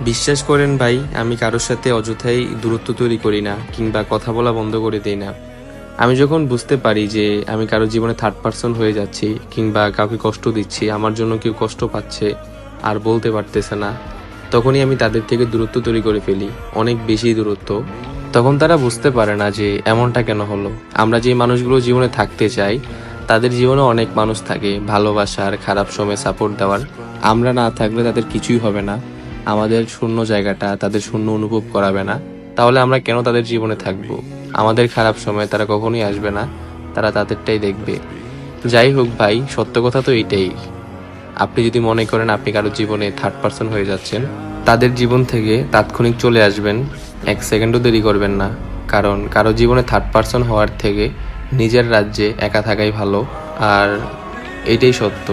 বিশ্বাস করেন ভাই, আমি কারোর সাথে অযথাই দূরত্ব তৈরি করি না কিংবা কথা বলা বন্ধ করে দেই না। আমি যখন বুঝতে পারি যে আমি কারো জীবনে থার্ড পারসন হয়ে যাচ্ছি কিংবা কাউকে কষ্ট দিচ্ছি, আমার জন্য কেউ কষ্ট পাচ্ছে আর বলতে পারতেছে না, তখনই আমি তাদের থেকে দূরত্ব তৈরি করে ফেলি, অনেক বেশি দূরত্ব। তখন তারা বুঝতে পারে না যে এমনটা কেন হলো। আমরা যে মানুষগুলো জীবনে থাকতে চাই, তাদের জীবনে অনেক মানুষ থাকে ভালোবাসার, খারাপ সময়ে সাপোর্ট দেওয়ার। আমরা না থাকলে তাদের কিছুই হবে না, আমাদের শূন্য জায়গাটা তাদের শূন্য অনুভব করাবে না। তাহলে আমরা কেন তাদের জীবনে থাকবো? আমাদের খারাপ সময় তারা কখনোই আসবে না, তারা তাদেরটাই দেখবে। যাই হোক ভাই, সত্য কথা তো এইটাই। আপনি যদি মনে করেন আপনি কারো জীবনে থার্ড পারসন হয়ে যাচ্ছেন, তাদের জীবন থেকে তাৎক্ষণিক চলে আসবেন, এক সেকেন্ডও দেরি করবেন না। কারণ কারো জীবনে থার্ড পারসন হওয়ার থেকে নিজের রাজ্যে একা থাকাই ভালো। আর এটাই সত্য।